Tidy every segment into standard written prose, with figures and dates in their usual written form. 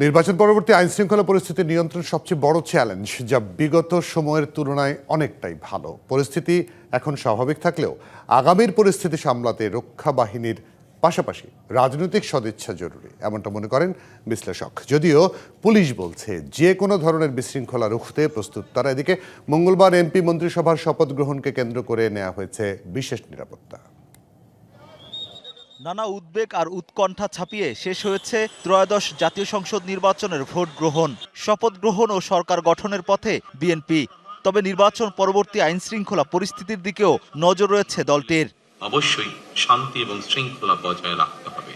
নির্বাচন পরবর্তী আইনশৃঙ্খলা পরিস্থিতি নিয়ন্ত্রণ সবচেয়ে বড় চ্যালেঞ্জ, যা বিগত সময়ের তুলনায় অনেকটাই ভালো। পরিস্থিতি এখন স্বাভাবিক থাকলেও আগামীর পরিস্থিতি সামলাতে রক্ষা বাহিনীর পাশাপাশি রাজনৈতিক সদিচ্ছা জরুরি, এমনটা মনে করেন বিশ্লেষক। যদিও পুলিশ বলছে যে কোনো ধরনের বিশৃঙ্খলা রুখতে প্রস্তুত তারা। এদিকে মঙ্গলবার এমপি মন্ত্রিসভার শপথ গ্রহণকে কেন্দ্র করে নেওয়া হয়েছে বিশেষ নিরাপত্তা। নানা উদ্বেগ আর উৎকণ্ঠা ছাপিয়ে শেষ হয়েছে ত্রয়োদশ জাতীয় সংসদ নির্বাচনের ভোট গ্রহণ, শপথ গ্রহণ ও সরকার গঠনের পথে বিএনপি। তবে নির্বাচন পরবর্তী আইনশৃঙ্খলা পরিস্থিতির দিকেও নজর রয়েছে দলটির। অবশ্যই শান্তি এবং শৃঙ্খলা বজায় রাখতে হবে,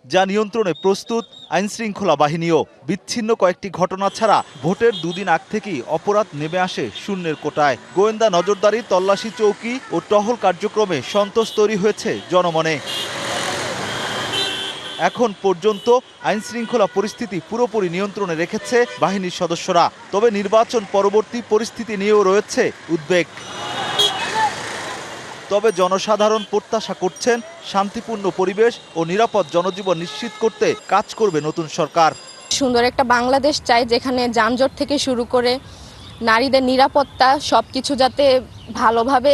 যা নিয়ন্ত্রণে প্রস্তুত আইনশৃঙ্খলা বাহিনীও। বিচ্ছিন্ন কয়েকটি ঘটনা ছাড়া ভোটের দুদিন আগ থেকেই অপরাধ নেমে আসে শূন্যের কোটায়। গোয়েন্দা নজরদারি, তল্লাশি চৌকি ও টহল কার্যক্রমে সন্তোষ তৈরি হয়েছে জনমনে। এখন পর্যন্ত আইনশৃঙ্খলা পরিস্থিতি পুরোপুরি নিয়ন্ত্রণে রেখেছে বাহিনীর সদস্যরা। তবে নির্বাচন পরবর্তী পরিস্থিতি নিয়েও রয়েছে উদ্বেগ। তবে জনসাধারণ প্রত্যাশা করছেন শান্তিপূর্ণ পরিবেশ ও নিরাপদ জনজীবন নিশ্চিত করতে কাজ করবে নতুন সরকার। সুন্দর একটা বাংলাদেশ চাই, যেখানে যানজট থেকে শুরু করে নারীদের নিরাপত্তা সবকিছু যাতে ভালোভাবে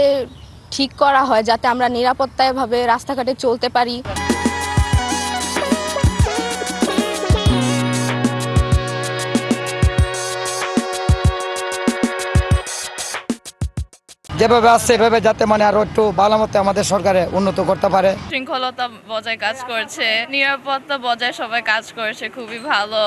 ঠিক করা হয়, যাতে আমরা নিরাপত্তাভাবে রাস্তাঘাটে চলতে পারি। যেভাবে আসছে এভাবে যাতে আরো একটু ভালো মতো আমাদের সরকারে উন্নত করতে পারে। শৃঙ্খলতা বজায় কাজ করছে, নিরাপত্তা বজায় সবাই কাজ করছে, খুবই ভালো।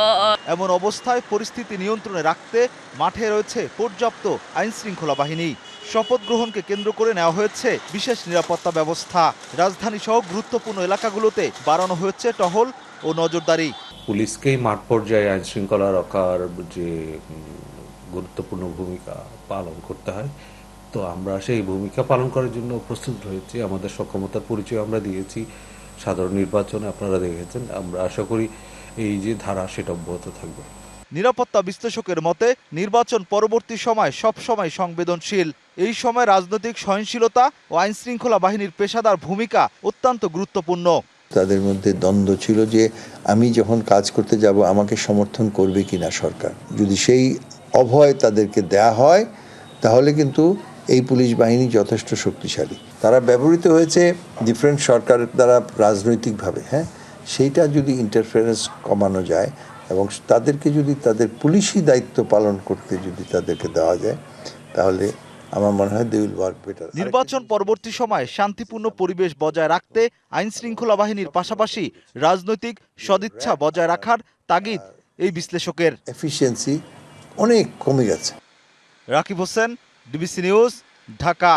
এমন অবস্থায় পরিস্থিতি নিয়ন্ত্রণে রাখতে মাঠে রয়েছে পর্যাপ্ত আইনশৃঙ্খলা বাহিনী। শপথ গ্রহণকে কেন্দ্র করে নেওয়া হয়েছে বিশেষ নিরাপত্তা ব্যবস্থা। রাজধানী সহ গুরুত্বপূর্ণ এলাকাগুলোতে বাড়ানো হয়েছে টহল ও নজরদারি। পুলিশকেই মাঠ পর্যায়ে আইন শৃঙ্খলা রক্ষার যে গুরুত্বপূর্ণ ভূমিকা পালন করতে হয়, তো আমরা সেই ভূমিকা পালন করার জন্য প্রস্তুত রয়েছি। আমাদের সক্ষমতার পরিচয় আমরা দিয়েছি সাধারণ নির্বাচনে, আপনারা দেখেছেন। আমরা আশা করি এই যে ধারা সেটা অব্যাহত থাকবে। নিরাপত্তা বিশ্লেষকের মতে নির্বাচন পরবর্তী সময় সবসময় সংবেদনশীল। এই সময় রাজনৈতিক সহিংসতা ও আইনশৃঙ্খলা বাহিনীর পেশাদার ভূমিকা অত্যন্ত গুরুত্বপূর্ণ। তাদের মধ্যে দ্বন্দ্ব ছিল যে আমি যখন কাজ করতে যাব আমাকে সমর্থন করবে কিনা সরকার। যদি সেই অভয় তাদেরকে দেয়া হয় তাহলে কিন্তু এই পুলিশ বাহিনী যথেষ্ট শক্তিশালী। তারা ব্যবহৃত হয়েছে ডিফারেন্ট সরকারের দ্বারা রাজনৈতিকভাবে, সেইটা যদি ইন্টারফারেন্স কমানো যায় এবং তাদেরকে যদি তাদের পুলিশি দায়িত্ব পালন করতে যদি তাদেরকে দেওয়া যায়, তাহলে আমার মনে হয় দে উইল ওয়ার্ক বেটার। নির্বাচন পরবর্তী সময় শান্তিপূর্ণ পরিবেশ বজায় রাখতে আইনশৃঙ্খলা বাহিনীর পাশাপাশি রাজনৈতিক সদিচ্ছা বজায় রাখার তাগিদ এই বিশ্লেষকের। এফিসিয়েন্সি অনেক কমে গেছে। Rakib Hossain, DBC news, Dhaka.